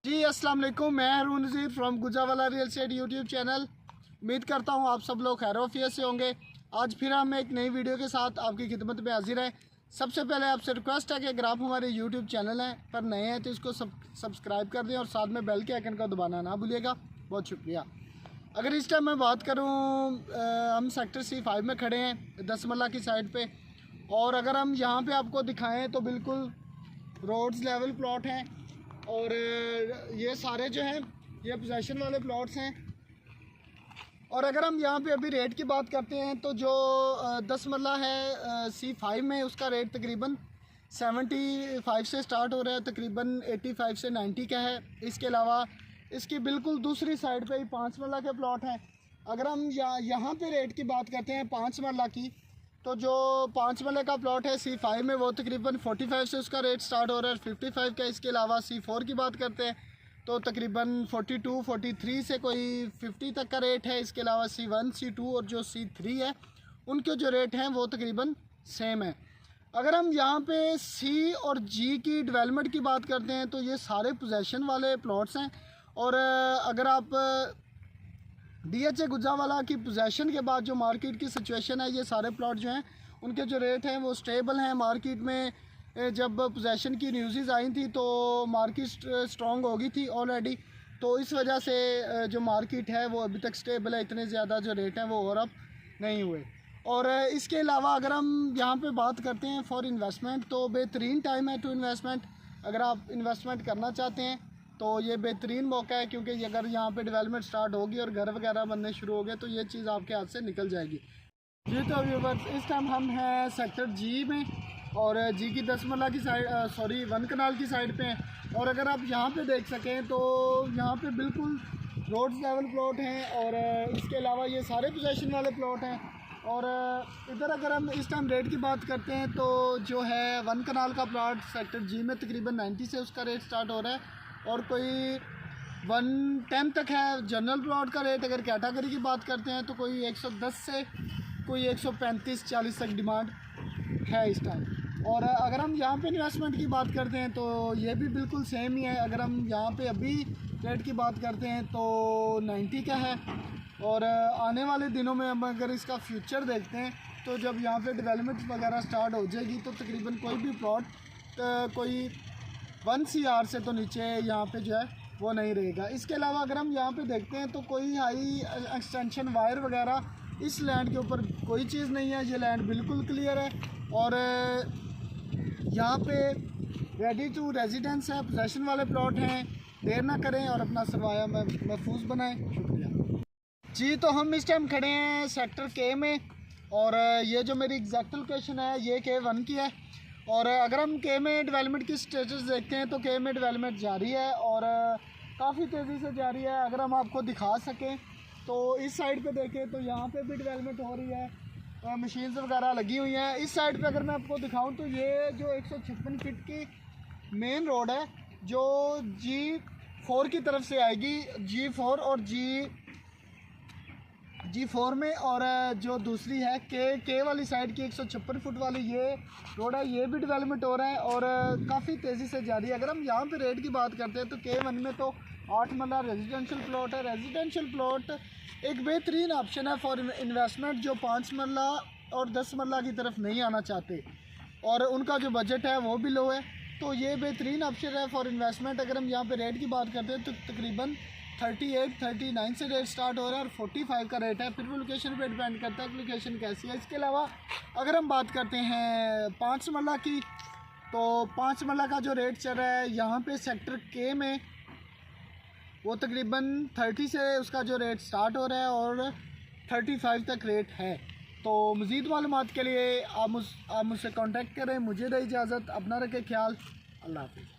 जी अस्सलाम वालेकुम, मैं Haroon Nazir from Gujawala real estate YouTube channel. उम्मीद करता हूँ आप सब लोग खैर से होंगे। आज फिर हम एक नई वीडियो के साथ आपकी खिदमत में हाजिर है। सबसे पहले आपसे रिक्वेस्ट है कि अगर आप हमारे यूट्यूब चैनल हैं पर नए हैं तो इसको सब्सक्राइब कर दें और साथ में बेल के आइकन का दबाना ना भूलिएगा। बहुत शुक्रिया। अगर इस टाइम मैं बात करूँ, हम सेक्टर C5 में खड़े हैं 10 मरला की साइड पे, और अगर हम यहाँ पे आपको दिखाएं तो बिल्कुल रोड्स लेवल प्लॉट हैं और ये सारे जो हैं ये पोजेशन वाले प्लॉट्स हैं। और अगर हम यहाँ पे अभी रेट की बात करते हैं तो जो 10 मरला है C5 में उसका रेट तकरीबन 75 से स्टार्ट हो रहा है, तकरीबन 85 से 90 का है। इसके अलावा इसकी बिल्कुल दूसरी साइड पे ही 5 मरला के प्लॉट हैं। अगर हम यहाँ पे रेट की बात करते हैं 5 मरला की, तो जो 5 मरले का प्लॉट है C5 में वो तकरीबन 45 से उसका रेट स्टार्ट हो रहा है, 55 का। इसके अलावा C4 की बात करते हैं तो तकरीबन 42, 43 से कोई 50 तक का रेट है। इसके अलावा C1, C2 और जो C3 है उनके जो रेट हैं वो तकरीबन सेम है। अगर हम यहाँ पे C और G की डेवलपमेंट की बात करते हैं तो ये सारे पोजेशन वाले प्लॉट्स हैं। और अगर आप DHA गुजरावाला की पोजेशन के बाद जो मार्केट की सिचुएशन है, ये सारे प्लॉट जो हैं उनके जो रेट हैं वो स्टेबल हैं। मार्केट में जब पोजेशन की न्यूज़ आई थी तो मार्केट स्ट्रॉन्ग हो गई थी ऑलरेडी, तो इस वजह से जो मार्केट है वो अभी तक स्टेबल है। इतने ज़्यादा जो रेट हैं वो और अप नहीं हुए। और इसके अलावा अगर हम यहाँ पे बात करते हैं फॉर इन्वेस्टमेंट, तो बेहतरीन टाइम है टू इन्वेस्टमेंट। अगर आप इन्वेस्टमेंट करना चाहते हैं तो ये बेहतरीन मौका है, क्योंकि अगर यहाँ पे डेवलपमेंट स्टार्ट होगी और घर वगैरह बनने शुरू हो गए तो ये चीज़ आपके हाथ से निकल जाएगी। जी तो व्यूअर्स, इस टाइम हम हैं सेक्टर G में और G की 10 मरला की साइड, 1 कनाल की साइड पे हैं। और अगर आप यहाँ पे देख सकें तो यहाँ पे बिल्कुल रोड्स लेवल प्लॉट हैं और इसके अलावा ये सारे पोजेशन वाले प्लॉट हैं। और इधर अगर हम इस टाइम रेट की बात करते हैं तो जो है 1 कनाल का प्लॉट सेक्टर G में तकरीबन 90 से उसका रेट स्टार्ट हो रहा है और कोई 110 तक है जनरल प्लॉट का रेट। अगर कैटेगरी की बात करते हैं तो कोई 110 से कोई 135-40 तक डिमांड है इस टाइम। और अगर हम यहाँ पे इन्वेस्टमेंट की बात करते हैं तो ये भी बिल्कुल सेम ही है। अगर हम यहाँ पे अभी रेट की बात करते हैं तो 90 का है। और आने वाले दिनों में हम अगर इसका फ्यूचर देखते हैं तो जब यहाँ पे डेवलपमेंट वगैरह स्टार्ट हो जाएगी तो तकरीबन कोई भी प्लॉट कोई 1 CR से तो नीचे यहाँ पे जो है वो नहीं रहेगा। इसके अलावा अगर हम यहाँ पे देखते हैं तो कोई हाई एक्सटेंशन वायर वगैरह इस लैंड के ऊपर कोई चीज़ नहीं है। ये लैंड बिल्कुल क्लियर है और यहाँ पे रेडी टू रेजिडेंस है, पोजेशन वाले प्लॉट हैं। देर ना करें और अपना सरवाया महफूज बनाएं। शुक्रिया जी। तो हम इस टाइम खड़े हैं सेक्टर K में और ये जो मेरी एग्जैक्ट लोकेशन है ये K1 की है। और अगर हम K में डेवलपमेंट की स्टेटस देखते हैं तो K में डेवलपमेंट जारी है और काफ़ी तेज़ी से जारी है। अगर हम आपको दिखा सकें तो इस साइड पे देखें तो यहाँ पे भी डेवलपमेंट हो रही है, मशीन्स वगैरह लगी हुई हैं। इस साइड पे अगर मैं आपको दिखाऊं तो ये जो 156 फीट की मेन रोड है जो G4 की तरफ से आएगी, G4 और G4 में। और जो दूसरी है K वाली साइड की 156 फुट वाली ये रोड है, ये भी डेवलपमेंट हो रहा है और काफ़ी तेज़ी से जारी है। अगर हम यहाँ पे रेट की बात करते हैं तो K1 में तो 8 मरला रेजिडेंशियल प्लॉट है। रेजिडेंशियल प्लॉट एक बेहतरीन ऑप्शन है फॉर इन्वेस्टमेंट जो 5 मरला और 10 मरला की तरफ नहीं आना चाहते और उनका जो बजट है वो भी लो है, तो ये बेहतरीन ऑप्शन है फॉर इन्वेस्टमेंट। अगर हम यहाँ पे रेट की बात करते हैं तो तकरीबन 38-39 से रेट स्टार्ट हो रहा है और 45 का रेट है। फिर वो लोकेशन पे डिपेंड करता है कि लोकेशन कैसी है। इसके अलावा अगर हम बात करते हैं 5 मरला की, तो 5 मरला का जो रेट चल रहा है यहाँ पे सेक्टर K में वो तकरीबन 30 से उसका जो रेट स्टार्ट हो रहा है और 35 तक रेट है। तो मज़ीद मालूमात के लिए आप मुझसे कांटेक्ट करें। मुझे दे इजाज़त, अपना रखें ख्याल। अल्लाह हाफ़िज़।